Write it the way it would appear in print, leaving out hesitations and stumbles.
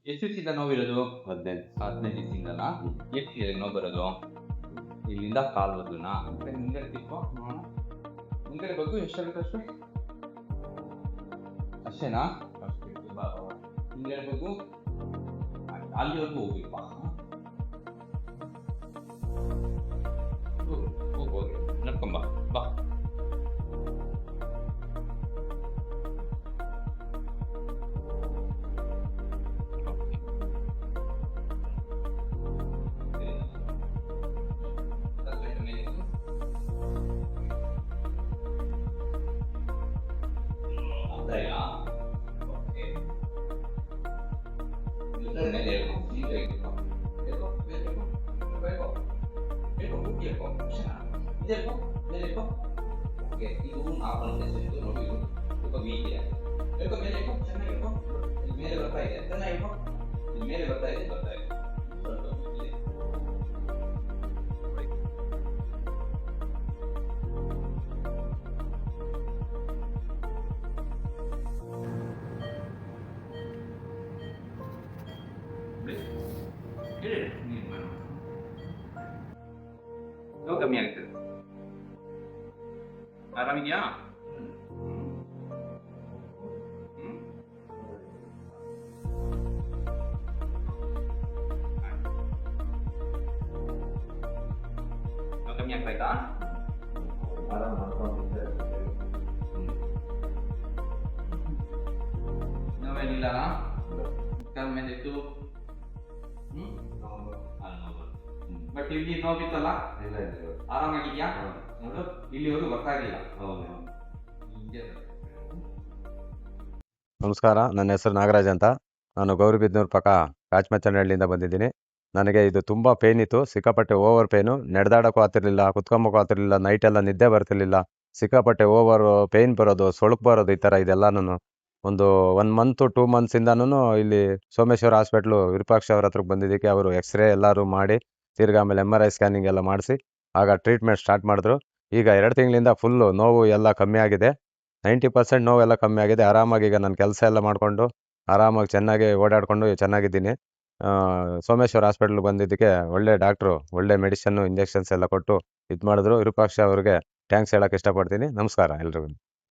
ಎಷ್ಟು ದಿವಸದಿಂದ ನೋವಿರೋದು? 15. 15 ದಿವಸದಿಂದನಾ? ಎಷ್ಟು ನೋವು ಬರೋದು? ಇಲ್ಲಿಂದ ಕಾಲ್ವರೆಗೂನಾ? ಮುಂದೆ ತಿರ್ಕೊ ನೋಡೋಣ. ಮುಂದೆ ಬಗ್ಗೆ ಎಷ್ಟಾಗುತ್ತೆ ಅಷ್ಟು? ಅಷ್ಟೇನಾ? ಹಿಂದೆ ಹೇಳ್ಬೇಕು, ಅಲ್ಲಿವರೆಗೂ ಹೋಗ್ಬೇಕು. ಹೋಗಿ ನಡ್ಕೊಂಬ ಬಾ. ಇದು ನಾರ್ಮಲ್ ಟೆಸ್ಟ್ ನೋಡಿ, ಸ್ವಲ್ಪ ವೀಕ್ ಇದೆ. ಮೇಲೆ ಚೆನ್ನಾಗಿರ್ಕೊ, ಮೇಲೆ ಬರ್ತಾ ಇದೆ, ಚೆನ್ನಾಗಿರ್ಕೊ, ಮೇಲೆ ಬರ್ತಾ ಇದೆ. ನೋವು ಕಮ್ಮಿ ಆಗ್ತದೆ. ಆರಾಮಿದ್ಯಾ? ನೋವು ಕಮ್ಮಿ ಆಗ್ತಾಯ್ತಾ? ನೋವೇನಿಲ್ಲ? ಕಾಲ ಮೇಲೆ ಇತ್ತು. ಬಟ್ ಇಲ್ಲಿ ನೋವಿತ್ತಲ್ಲ? ಆರಾಮಾಗಿದ್ಯಾ? ನೋಡು, ಇಲ್ಲಿವರೆಗೂ ಬರ್ತಾ ಇರಲಿಲ್ಲ. ನಮಸ್ಕಾರ, ನನ್ನ ಹೆಸರು ನಾಗರಾಜ್ ಅಂತ. ನಾನು ಗೌರಿಬಿದನೂರು ಪಕ್ಕ ಕಾಚಮಚ್ಚನಹಳ್ಳಿಯಿಂದ ಬಂದಿದ್ದೀನಿ. ನನಗೆ ಇದು ತುಂಬ ಪೇನ್ ಇತ್ತು, ಸಿಕ್ಕಾಪಟ್ಟೆ ಓವರ್ ಪೇನು. ನಡೆದಾಡೋಕ್ಕೂ ಆಗ್ತಿರ್ಲಿಲ್ಲ, ಕುತ್ಕೊಂಬೋಕ್ಕೂ ಆಗ್ತಿರ್ಲಿಲ್ಲ, ನೈಟೆಲ್ಲ ನಿದ್ದೆ ಬರ್ತಿರ್ಲಿಲ್ಲ. ಸಿಕ್ಕಾಪಟ್ಟೆ ಓವರ್ ಪೇಯ್ನ್ ಬರೋದು, ಸೊಳಕು ಬರೋದು, ಈ ಥರ ಇದೆಲ್ಲನೂ. ಒಂದು 1 ಮಂತ್ 2 ಮಂತ್ಸಿಂದನೂ ಇಲ್ಲಿ ಸೋಮೇಶ್ವರ ಹಾಸ್ಪಿಟ್ಲು ವಿರೂಪಾಕ್ಷ ಅವ್ರ ಹತ್ರಕ್ಕೆ ಬಂದಿದ್ದಕ್ಕೆ ಅವರು ಎಕ್ಸ್ರೇ ಎಲ್ಲರೂ ಮಾಡಿ, ತಿರ್ಗಿ ಆಮೇಲೆ MRI ಸ್ಕ್ಯಾನಿಂಗ್ ಎಲ್ಲ ಮಾಡಿಸಿ ಆಗ ಟ್ರೀಟ್ಮೆಂಟ್ ಸ್ಟಾರ್ಟ್ ಮಾಡಿದ್ರು. ಈಗ 2 ತಿಂಗಳಿಂದ ಫುಲ್ಲು ನೋವು ಎಲ್ಲ ಕಮ್ಮಿ ಆಗಿದೆ. 90% ನೋವೆಲ್ಲ ಕಮ್ಮಿ ಆಗಿದೆ. ಆರಾಮಾಗಿ ಈಗ ನಾನು ಕೆಲಸ ಎಲ್ಲ ಮಾಡಿಕೊಂಡು ಆರಾಮಾಗಿ ಚೆನ್ನಾಗಿ ಓಡಾಡಿಕೊಂಡು ಚೆನ್ನಾಗಿದ್ದೀನಿ. ಸೋಮೇಶ್ವರ ಹಾಸ್ಪಿಟ್ಲಿಗೆ ಬಂದಿದ್ದಕ್ಕೆ ಒಳ್ಳೆ ಡಾಕ್ಟ್ರು, ಒಳ್ಳೆ ಮೆಡಿಸನ್ನು, ಇಂಜೆಕ್ಷನ್ಸ್ ಎಲ್ಲ ಕೊಟ್ಟು ಇದು ಮಾಡಿದ್ರು. ವಿರೂಪಾಕ್ಷ ಅವ್ರಿಗೆ ಥ್ಯಾಂಕ್ಸ್ ಹೇಳೋಕ್ಕೆ ಇಷ್ಟಪಡ್ತೀನಿ. ನಮಸ್ಕಾರ ಎಲ್ರಿಗೂ.